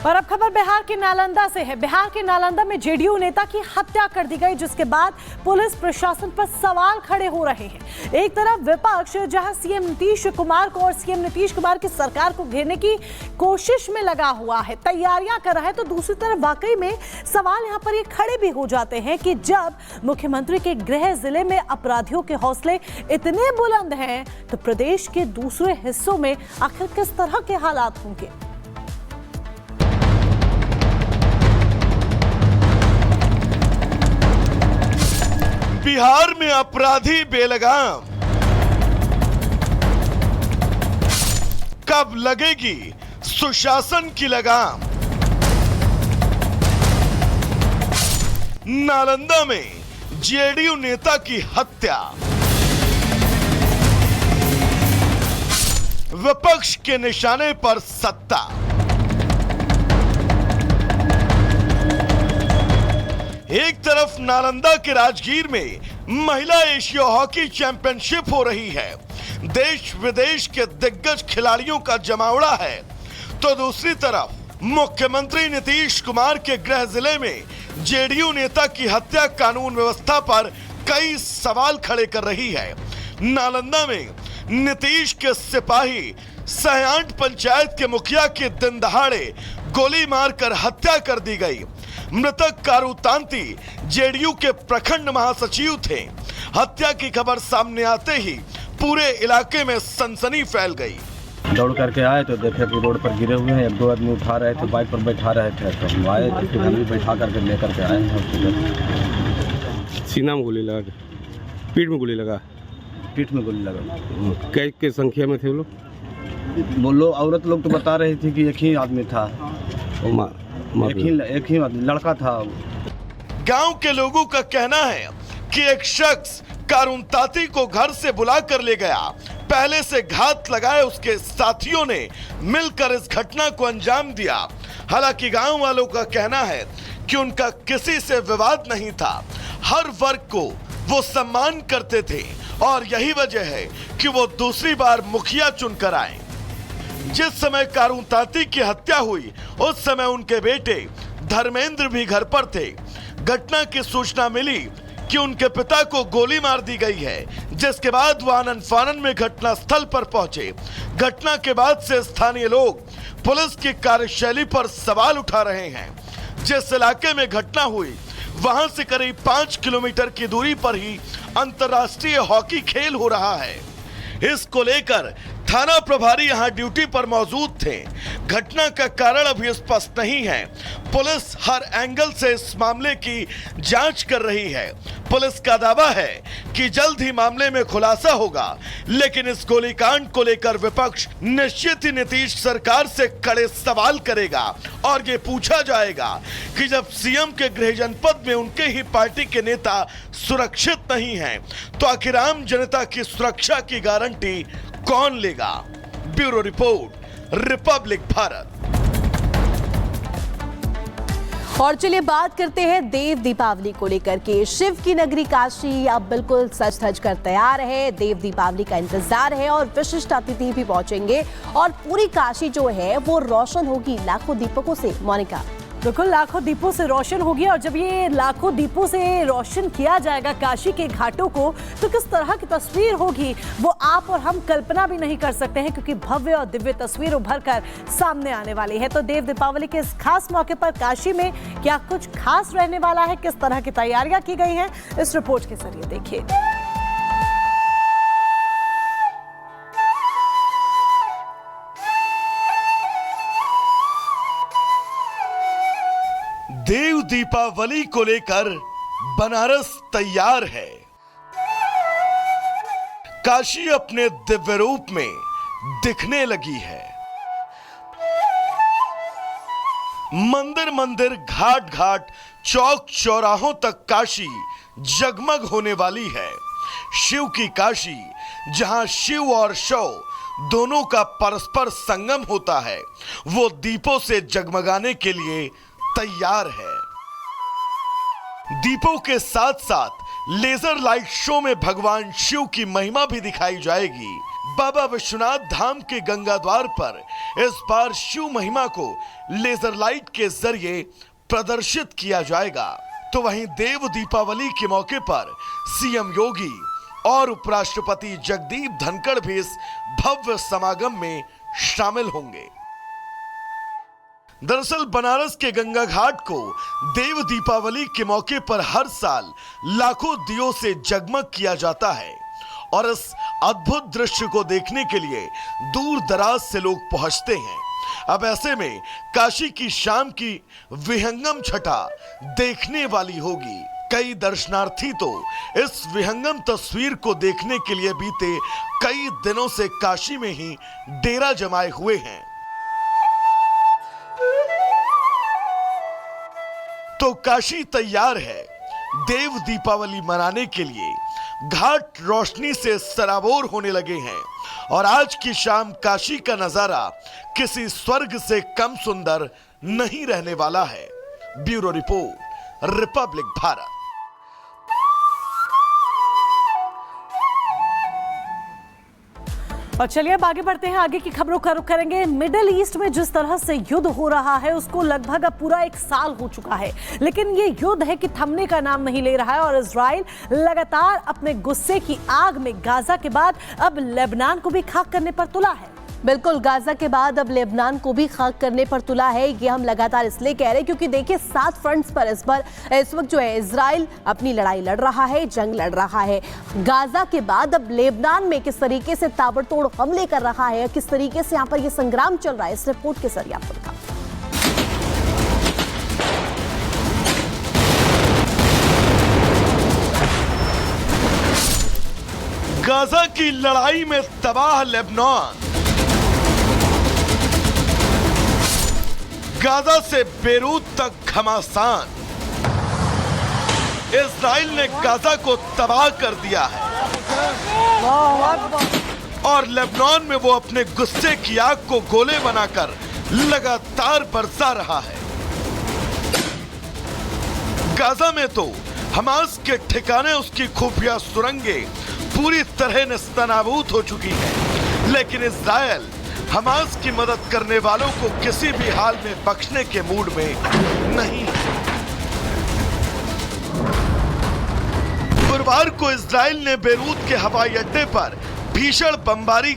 और अब खबर बिहार के नालंदा से है। बिहार के नालंदा में जेडीयू नेता की हत्या कर दी गई, जिसके बाद पुलिस प्रशासन पर सवाल खड़े हो रहे हैं। एक तरफ विपक्ष जहां सीएम नीतीश कुमार को और सीएम नीतीश कुमार की सरकार को घेरने की कोशिश में लगा हुआ है, तैयारियां कर रहा है, तो दूसरी तरफ वाकई में सवाल यहां पर ये खड़े भी हो जाते हैं कि जब मुख्यमंत्री के गृह जिले में अपराधियों के हौसले इतने बुलंद हैं, तो प्रदेश के दूसरे हिस्सों में आखिर किस तरह के हालात होंगे। बिहार में अपराधी बेलगाम, कब लगेगी सुशासन की लगाम। नालंदा में जेडीयू नेता की हत्या, विपक्ष के निशाने पर सत्ता। एक तरफ नालंदा के राजगीर में महिला एशिया हॉकी चैंपियनशिप हो रही है, देश विदेश के दिग्गज खिलाड़ियों का जमावड़ा है, तो दूसरी तरफ मुख्यमंत्री नीतीश कुमार के गृह जिले में जेडीयू नेता की हत्या कानून व्यवस्था पर कई सवाल खड़े कर रही है। नालंदा में नीतीश के सिपाही सहयांट पंचायत के मुखिया की दिन दहाड़े गोली मारकर हत्या कर दी गई। मृतक कारू तांती जेडीयू के प्रखंड महासचिव थे। हत्या की खबर सामने आते ही पूरे इलाके में सनसनी फैल गई। दौड़ करके आए तो देखे कि रोड पर गिरे हुए हैं, एक दो आदमी उठा रहे थे, बाइक पर बैठा रहे थे, तो हम आए तो फिर हम भी बैठा करके लेकर के आए हॉस्पिटल। सीना में गोली लगा, पीठ में गोली लगा, पीठ में गोली लगा। कई संख्या में थे वो लोग? वो लोग औरत लोग तो बता रही थी कि एक ही आदमी था, एक ही आदमी लड़का था। गांव के लोगों का कहना है कि एक शख्स कारून ताती को घर से बुला कर ले गया। पहले से घात लगाए उसके साथियों ने मिलकर इस घटना को अंजाम दिया। हालांकि गांव वालों का कहना है कि उनका किसी से विवाद नहीं था, हर वर्ग को वो सम्मान करते थे और यही वजह है कि वो दूसरी बार मुखिया चुनकर आए। जिस समय कारून ताती की हत्या हुई उस समय उनके बेटे धर्मेंद्र भी घर पर थे। घटना की सूचना मिली कि उनके पिता को गोली मार दी गई है, जिसके बाद वो आनन फानन में घटना स्थल पर पहुंचे। घटना के बाद से स्थानीय लोग पुलिस की कार्यशैली पर सवाल उठा रहे हैं। जिस इलाके में घटना हुई वहां से करीब 5 किलोमीटर की दूरी पर ही अंतर्राष्ट्रीय हॉकी खेल हो रहा है। इसको लेकर थाना प्रभारी यहां ड्यूटी पर मौजूद थे। घटना का कारण अभी स्पष्ट नहीं है। पुलिस हर एंगल से इस मामले की जांच कर रही है। पुलिस का दावा है कि जल्द ही मामले में खुलासा होगा, लेकिन इस गोलीकांड को लेकर विपक्ष निश्चित ही नीतीश सरकार से कड़े सवाल करेगा और ये पूछा जाएगा कि जब सीएम के गृह जनपद में उनके ही पार्टी के नेता सुरक्षित नहीं हैं, तो आखिर आम जनता की सुरक्षा की गारंटी कौन लेगा। Bureau report, Republic Bharat. और चलिए बात करते हैं देव दीपावली को लेकर के। शिव की नगरी काशी अब बिल्कुल सज धज कर तैयार है। देव दीपावली का इंतजार है और विशिष्ट अतिथि भी पहुंचेंगे और पूरी काशी जो है वो रोशन होगी लाखों दीपकों से। मोनिका, बिल्कुल लाखों दीपों से रोशन होगी, और जब ये लाखों दीपों से रोशन किया जाएगा काशी के घाटों को, तो किस तरह की तस्वीर होगी वो आप और हम कल्पना भी नहीं कर सकते हैं, क्योंकि भव्य और दिव्य तस्वीर उभर कर सामने आने वाली है। तो देव दीपावली के इस खास मौके पर काशी में क्या कुछ खास रहने वाला है, किस तरह की तैयारियां की गई हैं, इस रिपोर्ट के जरिए देखिए। देव दीपावली को लेकर बनारस तैयार है। काशी अपने दिव्य रूप में दिखने लगी है। मंदिर मंदिर, घाट घाट, चौक चौराहों तक काशी जगमग होने वाली है। शिव की काशी, जहां शिव और शव दोनों का परस्पर संगम होता है, वो दीपों से जगमगाने के लिए तैयार है। दीपों के साथ साथ लेजर लाइट शो में भगवान शिव की महिमा भी दिखाई जाएगी। बाबा विश्वनाथ धाम के गंगा द्वार पर इस बार शिव महिमा को लेजर लाइट के जरिए प्रदर्शित किया जाएगा। तो वहीं देव दीपावली के मौके पर सीएम योगी और उपराष्ट्रपति जगदीप धनखड़ भी इस भव्य समागम में शामिल होंगे। दरअसल बनारस के गंगा घाट को देव दीपावली के मौके पर हर साल लाखों दियों से जगमग किया जाता है और इस अद्भुत दृश्य को देखने के लिए दूर दराज से लोग पहुंचते हैं। अब ऐसे में काशी की शाम की विहंगम छटा देखने वाली होगी। कई दर्शनार्थी तो इस विहंगम तस्वीर को देखने के लिए बीते कई दिनों से काशी में ही डेरा जमाए हुए हैं। तो काशी तैयार है देव दीपावली मनाने के लिए। घाट रोशनी से सराबोर होने लगे हैं और आज की शाम काशी का नजारा किसी स्वर्ग से कम सुंदर नहीं रहने वाला है। Bureau report, Republic Bharat. और चलिए अब आगे बढ़ते हैं, आगे की खबरों का रुख करेंगे। मिडिल ईस्ट में जिस तरह से युद्ध हो रहा है उसको लगभग अब पूरा 1 साल हो चुका है, लेकिन ये युद्ध है कि थमने का नाम नहीं ले रहा है और इजराइल लगातार अपने गुस्से की आग में गाजा के बाद अब लेबनान को भी खाक करने पर तुला है। बिल्कुल, गाजा के बाद अब लेबनान को भी खाक करने पर तुला है। ये हम लगातार इसलिए कह रहे हैं क्योंकि देखिए 7 फ्रंट्स पर इस वक्त जो है इजराइल अपनी लड़ाई लड़ रहा है, जंग लड़ रहा है। गाजा के बाद अब लेबनान में किस तरीके से ताबड़तोड़ हमले कर रहा है, किस तरीके से यहाँ पर ये संग्राम चल रहा है, इस रिपोर्ट के जरिए आपको दिखा। गाजा की लड़ाई में तबाह लेबनान। गाजा से बेरूत तक घमासान। इजराइल ने गाजा को तबाह कर दिया है और लेबनान में वो अपने गुस्से की आग को गोले बनाकर लगातार बरसा रहा है। गाजा में तो हमास के ठिकाने उसकी खुफिया सुरंगें पूरी तरह नेस्तनाबूद हो चुकी है, लेकिन इजराइल हमास की मदद करने वालों को किसी भी हाल में बख्शने के मूड में नहीं है। गुरुवार को इजराइल ने बेरूत के हवाई अड्डे पर भीषण बमबारी